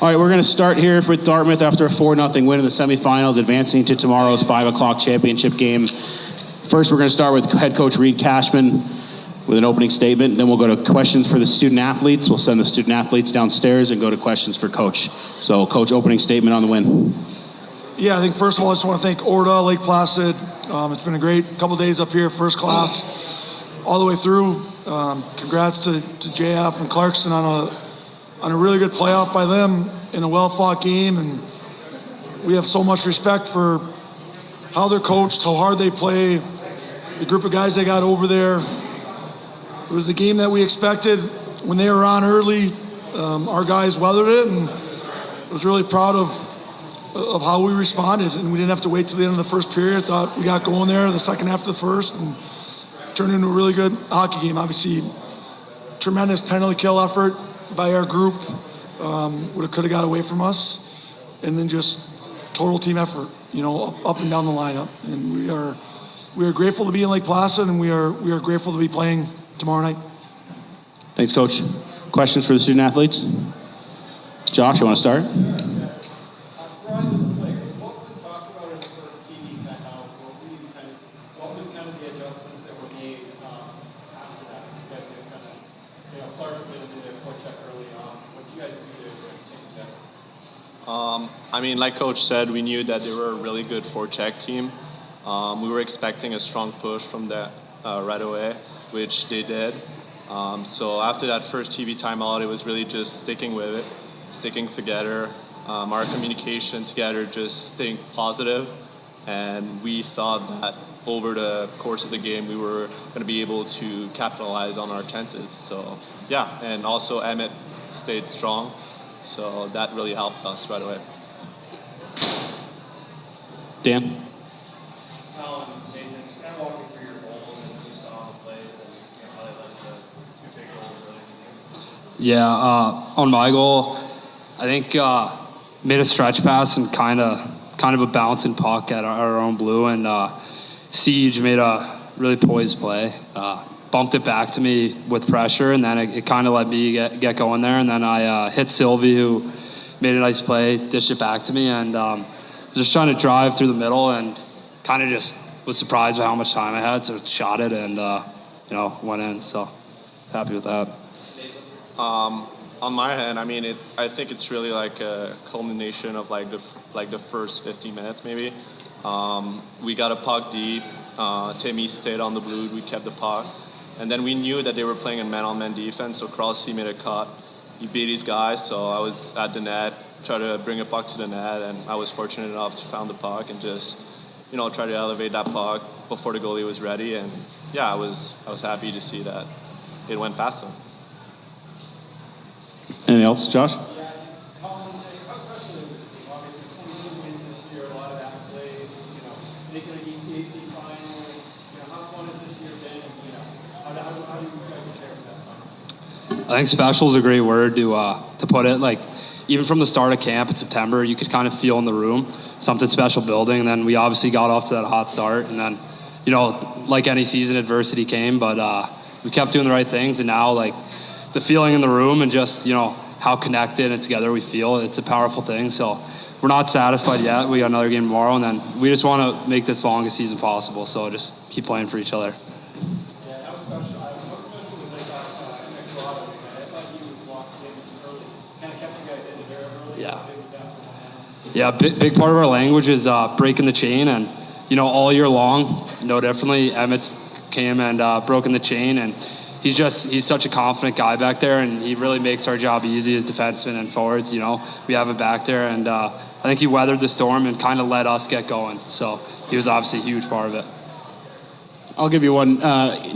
All right, we're going to start here with Dartmouth after a 4-0 win in the semifinals, advancing to tomorrow's 5 o'clock championship game. First, we're going to start with head coach Reid Cashman with an opening statement. Then we'll go to questions for the student athletes. We'll send the student athletes downstairs and go to questions for Coach. So, Coach, opening statement on the win. Yeah, I think first of all, I just want to thank Orda, Lake Placid. It's been a great couple of days up here, first class, all the way through. Congrats to JF and Clarkson on a really good playoff by them in a well-fought game. And we have so much respect for how they're coached, how hard they play, the group of guys they got over there. It was the game that we expected. When they were on early, our guys weathered it, and I was really proud of how we responded. And we didn't have to wait till the end of the first period. I thought we got going there the second half of the first and turned into a really good hockey game. Obviously, tremendous penalty kill effort by our group. Could have got away from us. And then just total team effort, up and down the lineup. And we are grateful to be in Lake Placid, and we are grateful to be playing tomorrow night. Thanks, Coach. Questions for the student athletes? Josh, you want to start? Like Coach said, we knew that they were a really good forecheck team. We were expecting a strong push from that right away, which they did. So after that first TV timeout, it was really just sticking with it, sticking together, our communication together, just staying positive. And we thought that over the course of the game, we were going to be able to capitalize on our chances. So, yeah, and also Emmett stayed strong. So that really helped us right away. Dan? Colin, Nathan, just kind of walk me through your goals and what you saw on the plays and how they led to 2 big goals early in the game. Yeah, on my goal, I think made a stretch pass and kind of a bouncing puck at our own blue, and Siege made a really poised play. Bumped it back to me with pressure, and then it kind of let me get going there. And then I hit Sylvie, who made a nice play, dished it back to me, and just trying to drive through the middle, and kind of just was surprised by how much time I had, so shot it and went in. So happy with that. On my end, I think it's really like a culmination of the first 50 minutes maybe. We got a puck deep. Timmy stayed on the blue. We kept the puck. And then we knew that they were playing in man-on-man defense, so Krause made a cut. He beat his guys, so I was at the net, tried to bring a puck to the net, and I was fortunate enough to find the puck and just, try to elevate that puck before the goalie was ready. And yeah, I was happy to see that it went past him. Anything else, Josh? Yeah, Colin, how special is this team? Obviously, 22 wins this year, a lot of accolades, making an ECAC final. How fun has this year been? How do you guys prepare for that final? I think special is a great word to put it. Like, even from the start of camp in September, you could kind of feel in the room something special building. And then we obviously got off to that hot start. And then, like any season, adversity came, but we kept doing the right things. And now, the feeling in the room and just, how connected and together we feel, it's a powerful thing. So we're not satisfied yet. We got another game tomorrow, and then we just want to make this longest season possible. So just keep playing for each other. Yeah, that was special. How special was I thought he was locked in early. Kind of kept you guys in there early. Yeah. Yeah, big part of our language is breaking the chain, and all year long, no differently. Emmett's came and broken the chain, and he's such a confident guy back there, and he really makes our job easy as defensemen and forwards. We have him back there, and I think he weathered the storm and kind of let us get going. So he was obviously a huge part of it. I'll give you one.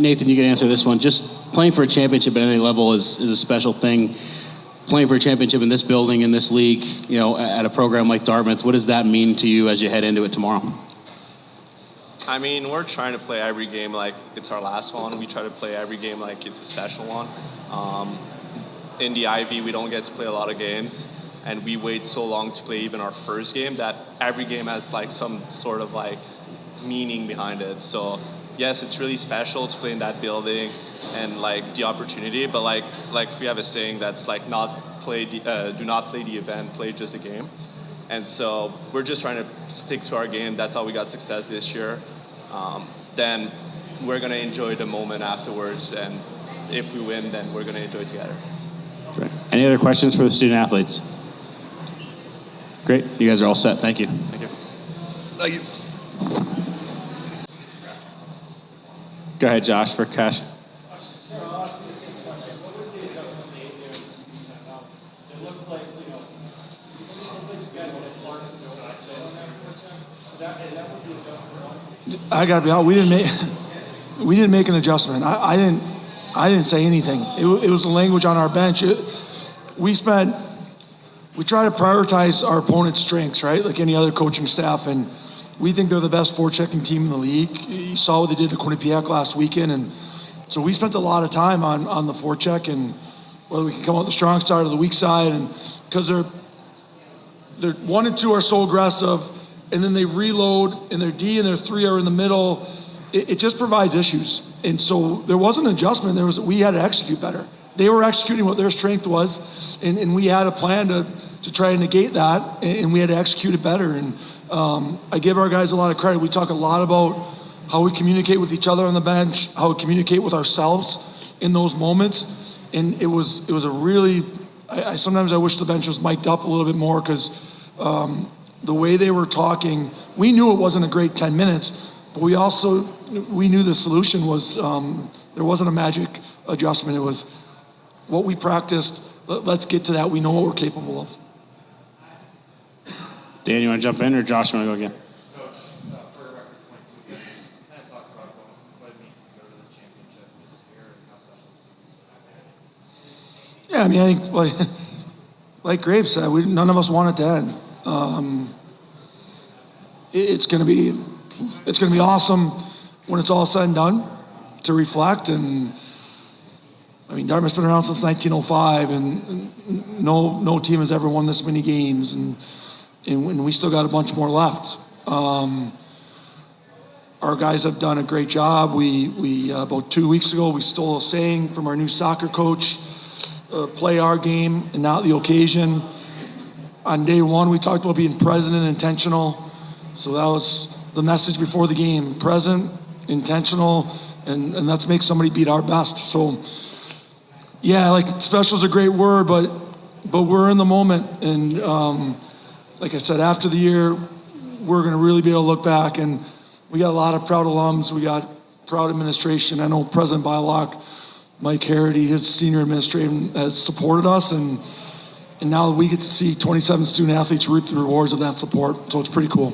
Nathan, you can answer this one. Just playing for a championship at any level is a special thing. Playing for a championship in this building, in this league, at a program like Dartmouth, what does that mean to you as you head into it tomorrow? We're trying to play every game like it's our last one. We try to play every game like it's a special one. In the Ivy, we don't get to play a lot of games, and we wait so long to play even our first game that every game has some sort of meaning behind it. So yes, it's really special to play in that building and the opportunity, but like we have a saying that's not play the event, play just a game. And so we're just trying to stick to our game. That's how we got success this year. Then we're going to enjoy the moment afterwards. And if we win, then we're going to enjoy together. Great. Any other questions for the student athletes? Great. You guys are all set. Thank you. Thank you. Thank you. Go ahead, Josh, for Cash. I gotta be honest. We didn't make an adjustment. I didn't say anything. It was the language on our bench. We try to prioritize our opponent's strengths, right? Like any other coaching staff, and we think they're the best forechecking team in the league. You saw what they did to Quinnipiac last weekend, and so we spent a lot of time on the forecheck and whether we can come out the strong side or the weak side, and because they're 1 and 2 are so aggressive, and then they reload, and their D and their 3 are in the middle. It just provides issues, and so there was an adjustment. We had to execute better. They were executing what their strength was, and we had a plan to try to negate that, and we had to execute it better. And I give our guys a lot of credit. We talk a lot about how we communicate with each other on the bench, how we communicate with ourselves in those moments, and it was a really. Sometimes I wish the bench was mic'd up a little bit more because the way they were talking, we knew it wasn't a great 10 minutes, but we knew the solution was there wasn't a magic adjustment. It was what we practiced. Let's get to that. We know what we're capable of. Dan, you want to jump in, or Josh, you want to go again? Coach, for a record 22 games, just kind of talk about what it means to go to the championship this year and how special the season is. Yeah, I mean, I think like Grabe said, none of us want it to end. It's going to be awesome when it's all said and done to reflect. And I mean, Dartmouth's been around since 1905, and no team has ever won this many games, and we still got a bunch more left. Our guys have done a great job. We about 2 weeks ago, we stole a saying from our new soccer coach, play our game and not the occasion. On day one, we talked about being present and intentional. So that was the message before the game: present, intentional, and let's make somebody beat our best. So yeah, like special is a great word, but we're in the moment. And like I said, after the year, we're going to really be able to look back, and we got a lot of proud alums. We got proud administration. I know President Bylock, Mike Harity, his senior administration has supported us, and now we get to see 27 student athletes reap the rewards of that support. So it's pretty cool.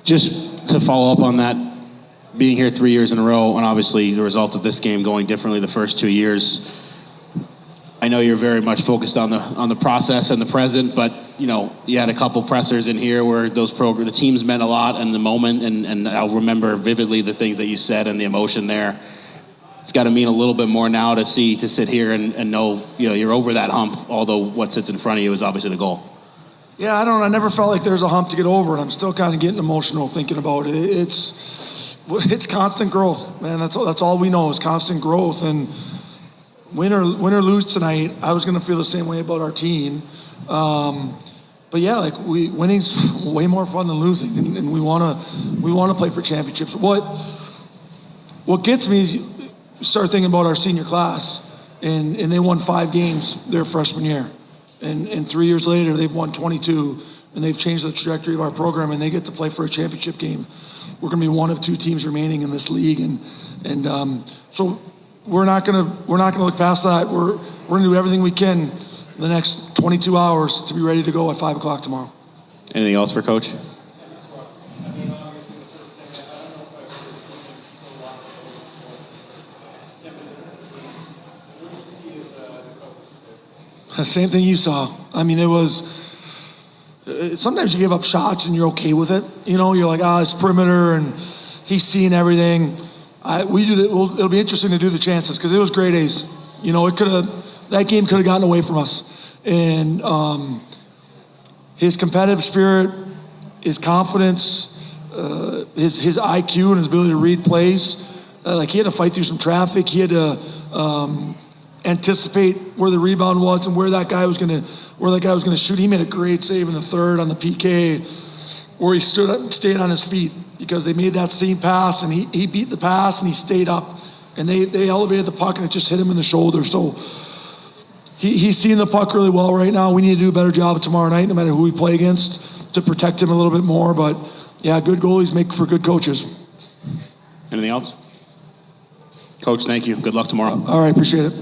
Just to follow up on that, being here 3 years in a row, and obviously the results of this game going differently the first 2 years, I know you're very much focused on the process and the present, but you had a couple pressers in here where the teams meant a lot in the moment, and I'll remember vividly the things that you said and the emotion there. It's got to mean a little bit more now to sit here and know you're over that hump, although what sits in front of you is obviously the goal. Yeah, I never felt like there's a hump to get over, and I'm still kind of getting emotional thinking about it. It's constant growth, man. That's all we know is constant growth. And win or lose tonight, I was going to feel the same way about our team. But yeah, winning's way more fun than losing, and we want to play for championships. What gets me is you start thinking about our senior class, and they won 5 games their freshman year. And 3 years later, they've won 22, and they've changed the trajectory of our program, and they get to play for a championship game. We're going to be one of 2 teams remaining in this league, and so we're not going to look past that. We're going to do everything we can in the next 22 hours to be ready to go at 5 o'clock tomorrow. Anything else for Coach? Same thing you saw. I mean, it was. Sometimes you give up shots and you're okay with it. You're like, it's perimeter and he's seeing everything. It'll be interesting to do the chances because it was grade A's. That game could have gotten away from us. And his competitive spirit, his confidence, his IQ and his ability to read plays. He had to fight through some traffic. He had to anticipate where the rebound was and where that guy was gonna shoot. He made a great save in the third on the PK, where he stayed on his feet, because they made that same pass and he beat the pass and he stayed up, and they elevated the puck and it just hit him in the shoulder. So he's seeing the puck really well right now. We need to do a better job tomorrow night, no matter who we play against, to protect him a little bit more. But yeah, good goalies make for good coaches. Anything else? Coach, thank you. Good luck tomorrow. All right, appreciate it.